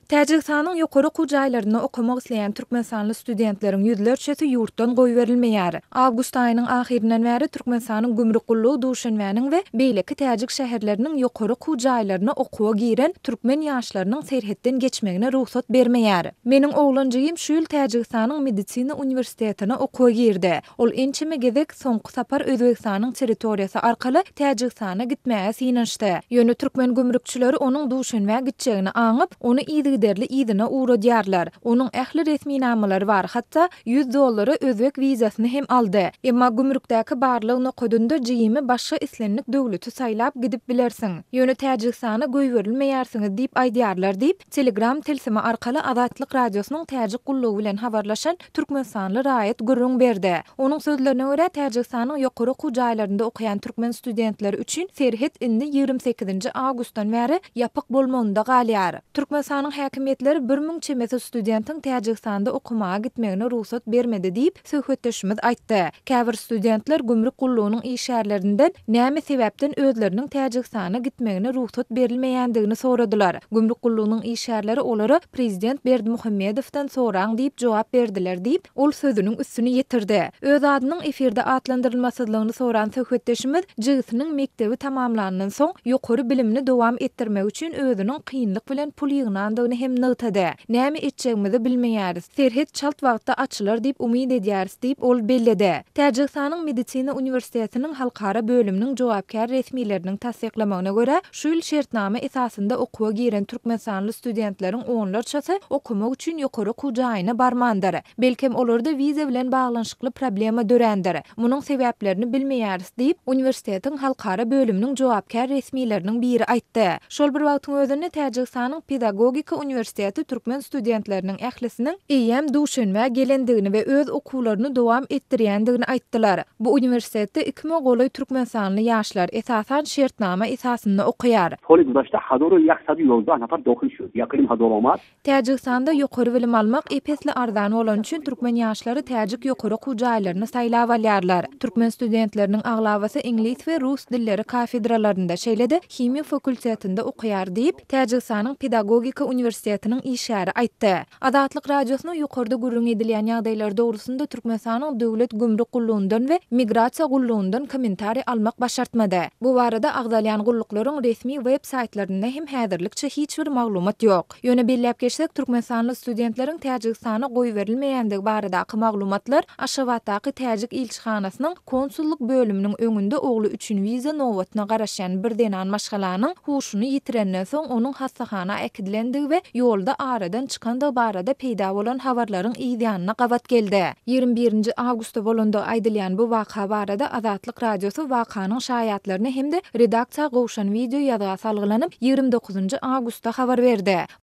Täjikistanyň ýokary okuw jaýlaryna okumak isleýän türkmensanly studentleriň ýüzlerçesi ýurtdan goýberlmeýär. Awgust aýynyň ahirinden bäri Türkmenistanyň gümrük gullugy Duşanbäniň we beýleki täjik şäherleriniň ýokary okuw jaýlaryna okuwa giren türkmen ýaşlarynyň serhetden geçmegine ruhsat bermeýär. Meniň oglanjygym şu ýyl Täjikistanyň medisina universitetine okuwa girdi. Ol ençeme gezek soňky sapar Özbekistanyň territoriýasy arkaly Täjikistana gitmäge synanşdy. Ýöne türkmen gümrükçileri onuň Duşanbä gitjegini aňyp, ony derli idine uğradýarlar. Onuň ähli resmi namalary bar, hatda $100 özbek wizasyny hem aldy. Emma gümrükdäki barlyg nokadynda jymy başga islenlik döwleti saýlap gidip bilersiň. Ýöne Täjikistana goýberilmeýärsiňiz diýip aýdýarlar diýip Telegram telsimi arkaly Azatlyk radiosynyň täjik gullugy bilen habarlaşan türkmensanly Raýat Gürrüň berdi. Onuň sözlerine görä Täjikistanyň ýokary okuw jaýlarynda okuyan türkmen studentleri üçin serhet indi 28 awgustdan bäri ýapyk bolmagynda galýar. Türkmenistanyň häkimetleri 1000 çemesi studentin Täjikistanda okumaga gitmegine ruhsat bermedi diýip söhbetdeşimiz aýtdy. Käbir studentler gümrük gullugynyň işärlerinden näme sebäpden özleriniň Täjikistana gitmegine ruhsat berilmeýändigini soradylar. Gümrük gullugynyň işärleri olary prezident Berdimuhammedowdan soraň diýip jogap berdiler diýip ol sözüniň üstüni ýetirdi. Öz adynyň efirde atlandyrylmasydygyny soran söhbetdeşimiz jygysynyň mektebi tamamlanandan soň ýokary bilimini dowam etdirmek üçin özüniň kynlyk bilen pul ýygnandygyny hem nagtady. Näme etjegimizi bilmeýäris. Serhet çalt wagtda açylar diýip umyd edýäris diýip ol belledi. Täjikistanyň medisina universitetiniň halkara bölüminiň jogapkar resmileriniň tasdiklamagyna görä, şu ýyl şertnama esasynda okuwa giren türkmensanly studentleriň onlarçasy okumak üçin ýokary okuw jaýyna barmandyr. Belkem olarda wiza bilen baglanşykly problema dörändir. Munyň sebäplerini bilmeýäris diýip universitetiň halkara bölüminiň jogapkar resmileriniň biri aýtdy. Şol bir wagtyň özünde Täjikistanyň Pedagogika Universiteti türkmen studentleriniň ählisiniň eýem Duşanbä gelendigini we öz okuwlaryny dowam etdirýändigini aýtdylar. Bu universitetde 2 goly türkmensanly ýaşlar esasan şertnama esasynda okuýar. Poligdaşda hadoru ýaksady ýolda nafar dokuýşur. Ýakyn hadoramat. Täjikistanda ýokary bilim almak epesli ardan bolan üçin türkmen ýaşlary täjik ýokary okuw jaýlaryny saýlap alýarlar. Türkmen studentleriniň aglawasy inglis we rus dilleri kafedralarynda şeýlede himiýa fakultetinde okuýar diýip Täjikistanyň Pedagogika Universitetiniň işäri aýtdy. Azatlyk radiosyna ýokarda gürrüň edilýän ýagdaýlar dogrusynda Türkmenistanyň döwlet gümrük gullugyndan we migrasiýa gullugyndan kommentari almak başartmady. Bu barada agdalýan gulluklaryň resmi web saýtlarynda hem häzirlikçe hiç bir maglumat ýok. Ýöne belläp geçsek türkmensanly studentleriň Täjikistana goýberilmeýändigi baradaky maglumatlar Aşgabatdaky Täjik elçihanasynyň konsulluk bölüminiň öňünde ogly üçin wiza nowatyna garaşan bir denan maşgalanyň huşuny ýitirenden soň onuň hastahana ekidilendigi we ýolda aradan çykanda barada peýda bolan habarlaryň ýygyanyna gawat geldi. 21 awgustda bolanda aýdylýan bu waka barada Azatlyk radiosy wakanyň şaýatlaryny hem de redaksiýa gowşan video ýazyga salgylanyp 29 awgustda habar berdi.